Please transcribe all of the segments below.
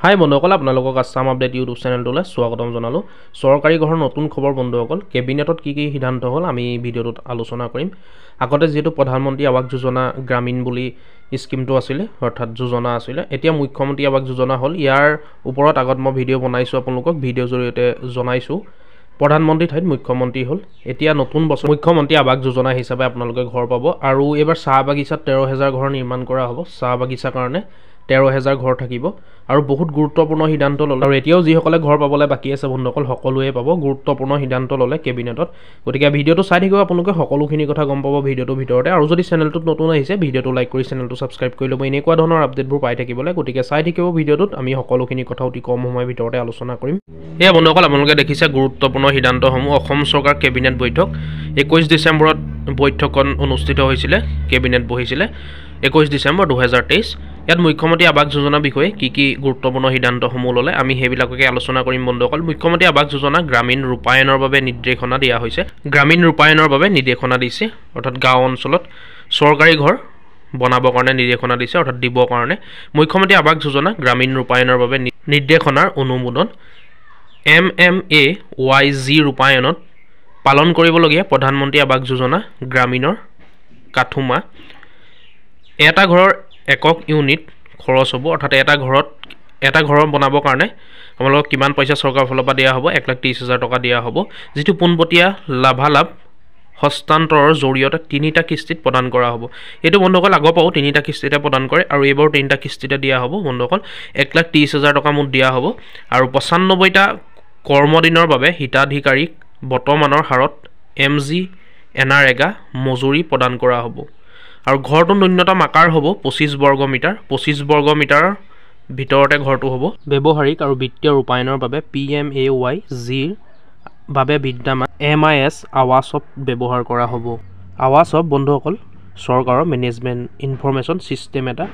হাই বন্ধুসকল, আপোনালোকক Assam update YouTube চেনেলটোলৈ স্বাগতম জনালোঁ। চৰকাৰী ঘৰৰ নতুন খবৰ বন্ধুসকল, কেবিনেটত কি সিদ্ধান্ত হ'ল আমি ভিডিঅ'টোত আলোচনা কৰিম। আগতে যিহেতু প্ৰধানমন্ত্ৰী আৱাস যোজনা গ্ৰামীণ বুলি স্কিমটো আছিলে, অৰ্থাৎ যোজনা আছিলে, এতিয়া মুখ্যমন্ত্ৰী আৱাস যোজনা হ'ল। ইয়াৰ ওপৰত আগত মই ভিডিঅ' বনাইছোঁ, আপোনালোকক ভিডিঅ'ৰ জৰিয়তে জনাইছোঁ। প্ৰধানমন্ত্ৰী ঠাইত মুখ্যমন্ত্ৰী হ'ল। এতিয়া নতুন বছৰ মুখ্যমন্ত্ৰী আৱাস যোজনা হিচাপে আপোনালোকে ঘৰ পাব। আৰু এইবাৰ চাহ বাগিচাত 13,000 ঘৰ নিৰ্মাণ কৰা হ'ব। চাহ বাগিচাৰ কাৰণে 13,000 ঘৰ থাকিব আৰু বহুত গুৰুত্বপূৰ্ণ সিদ্ধান্ত ল'লে। আৰু এতিয়াও যিসকলে ঘৰ পাবলৈ বাকী আছে বন্ধুসকল, সকলোৱে পাব। গুৰুত্বপূৰ্ণ সিদ্ধান্ত ল'লে কেবিনেটত। গতিকে ভিডিঅ'টো চাই থাকিব, আপোনালোকে সকলোখিনি কথা গম পাব ভিডিঅ'টোৰ ভিতৰতে। আৰু যদি চেনেলটোত নতুন আহিছে, ভিডিঅ'টো লাইক কৰি চেনেলটো ছাবস্ক্ৰাইব কৰি ল'ব এনেকুৱা ধৰণৰ আপডেটবোৰ পাই থাকিবলৈ। গতিকে চাই থাকিব ভিডিঅ'টোত, আমি সকলোখিনি কথা অতি কম সময়ৰ ভিতৰতে আলোচনা কৰিম। এয়া বন্ধুসকল, আপোনালোকে দেখিছে গুৰুত্বপূৰ্ণ সিদ্ধান্তসমূহ। অসম চৰকাৰ কেবিনেট বৈঠক 21 ডিচেম্বৰত বৈঠকখন অনুষ্ঠিত হৈছিলে, কেবিনেট বহিছিলে 21 ডিচেম্বৰ 2023। ইয়াত মুখ্যমন্ত্ৰী আৱাস যোজনাৰ বিষয়ে কি গুৰুত্বপূৰ্ণ সিদ্ধান্তসমূহ ল'লে আমি সেইবিলাককে আলোচনা কৰিম বন্ধুসকল। মুখ্যমন্ত্ৰী আৱাস যোজনা গ্ৰামীণ ৰূপায়ণৰ বাবে নিৰ্দেশনা দিয়া হৈছে। গ্ৰামীণ ৰূপায়ণৰ বাবে নিৰ্দেশনা দিছে, অৰ্থাৎ গাঁও অঞ্চলত চৰকাৰী ঘৰ বনাবৰ কাৰণে নিৰ্দেশনা দিছে, অৰ্থাৎ দিবৰ কাৰণে। মুখ্যমন্ত্ৰী আৱাস যোজনা গ্ৰামীণ ৰূপায়ণৰ বাবে নিৰ্দেশনাৰ অনুমোদন। MMAYG ৰূপায়ণত পালন কৰিবলগীয়া প্ৰধানমন্ত্ৰী আৱাস যোজনা গ্ৰামীণৰ কাঠুমা। এটা ঘৰৰ একক ইউনিট খৰচ হ'ব, অৰ্থাৎ এটা ঘৰ বনাবৰ কাৰণে আপোনালোকক কিমান পইচা চৰকাৰৰ ফালৰ পৰা দিয়া হ'ব? 1,30,000 টকা দিয়া হ'ব, যিটো পোনপটীয়া লাভালাভ হস্তান্তৰৰ জৰিয়তে 3টা কিস্তিত প্ৰদান কৰা হ'ব। এইটো বন্ধুসকল আগৰ পৰাও 3টা কিস্তিতে প্ৰদান কৰে আৰু এইবাৰো 3টা কিস্তিতে দিয়া হ'ব বন্ধুসকল। 1,30,000 টকা মুঠ দিয়া হ'ব আৰু 95টা কৰ্মদিনৰ বাবে হিতাধিকাৰীক বৰ্তমানৰ হাৰত MGNREGA মজুৰি প্ৰদান কৰা হ'ব। আৰু ঘৰটোৰ ন্যূনতম আকাৰ হ'ব 25 বৰ্গ মিটাৰ। 25 বৰ্গ মিটাৰৰ ভিতৰতে ঘৰটো হ'ব। ব্যৱহাৰিক আৰু বিত্তীয় ৰূপায়ণৰ বাবে PMAYGৰ বাবে বিদ্যমান MIS আৱাসত ব্যৱহাৰ কৰা হ'ব। আৱাসত বন্ধুসকল চৰকাৰৰ মেনেজমেণ্ট ইনফৰমেশ্যন ছিষ্টেম এটা,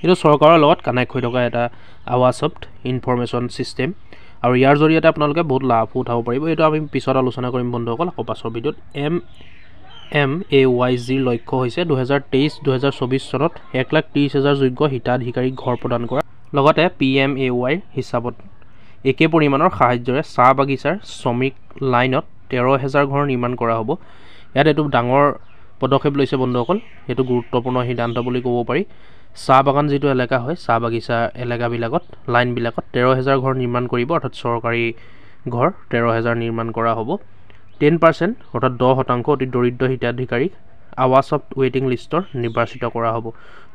এইটো চৰকাৰৰ লগত কানেক্ট হৈ থকা এটা আৱাসত ইনফৰমেশ্যন ছিষ্টেম। আৰু ইয়াৰ জৰিয়তে আপোনালোকে বহুত লাভ উঠাব পাৰিব। এইটো আমি পিছত আলোচনা কৰিম বন্ধুসকল, আকৌ পাছৰ ভিডিঅ'ত। MMAYGৰ লক্ষ্য হৈছে 2023-2024 চনত 1,30,000 যোগ্য হিতাধিকাৰীক ঘৰ প্ৰদান কৰা। লগতে PMAY হিচাপত একে পৰিমাণৰ সাহায্যৰে চাহ বাগিচাৰ শ্ৰমিক লাইনত 13,000 ঘৰ নিৰ্মাণ কৰা হ'ব। ইয়াত এইটো ডাঙৰ পদক্ষেপ লৈছে বন্ধুসকল, সেইটো গুৰুত্বপূৰ্ণ সিদ্ধান্ত বুলি ক'ব পাৰি। চাহ বাগান যিটো এলেকা হয়, চাহ বাগিচা এলেকাবিলাকত লাইনবিলাকত 13,000 ঘৰ নিৰ্মাণ কৰিব, অৰ্থাৎ চৰকাৰী ঘৰ 13,000 নিৰ্মাণ কৰা হ'ব। 10% অৰ্থাৎ 10% অতি দৰিদ্ৰ হিতাধিকাৰীক আৱাস অফ ৱেইটিং লিষ্টৰ নিৰ্বাচিত কৰা হ'ব।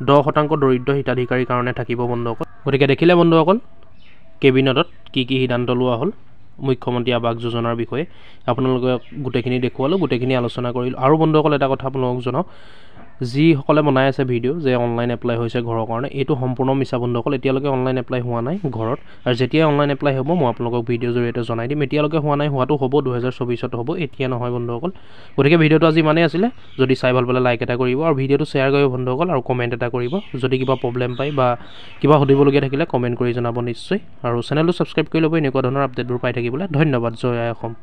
10% দৰিদ্ৰ হিতাধিকাৰীৰ কাৰণে থাকিব বন্ধুসকল। গতিকে দেখিলে বন্ধুসকল কেবিনেটত কি সিদ্ধান্ত লোৱা হ'ল মুখ্যমন্ত্ৰী আৱাস যোজনাৰ বিষয়ে। আপোনালোকে গোটেইখিনি দেখুৱালোঁ, গোটেইখিনি আলোচনা কৰিলোঁ। আৰু বন্ধুসকল এটা কথা আপোনালোকক জনাওঁ, যিসকলে বনাই আছে ভিডিঅ' যে অনলাইন এপ্লাই হৈছে ঘৰৰ কাৰণে, এইটো সম্পূৰ্ণ মিছা বন্ধুসকল। এতিয়ালৈকে অনলাইন এপ্লাই হোৱা নাই ঘৰত, আৰু যেতিয়াই অনলাইন এপ্লাই হ'ব মই আপোনালোকক ভিডিঅ'ৰ জৰিয়তে জনাই দিম। এতিয়ালৈকে হোৱা নাই, হোৱাটো হ'ব 2024ত হ'ব, এতিয়া নহয় বন্ধুসকল। গতিকে ভিডিঅ'টো আজি ইমানেই আছিলে। যদি চাই ভাল পালে লাইক এটা কৰিব আৰু ভিডিঅ'টো শ্বেয়াৰ কৰিব বন্ধুসকল, আৰু কমেণ্ট এটা কৰিব। যদি কিবা প্ৰব্লেম পায় বা কিবা সুধিবলগীয়া থাকিলে কমেণ্ট কৰি জনাব নিশ্চয়। আৰু চেনেলটো ছাবস্ক্ৰাইব কৰি ল'ব এনেকুৱা ধৰণৰ আপডেটবোৰ পাই থাকিবলৈ। ধন্যবাদ। জয় আই অসম।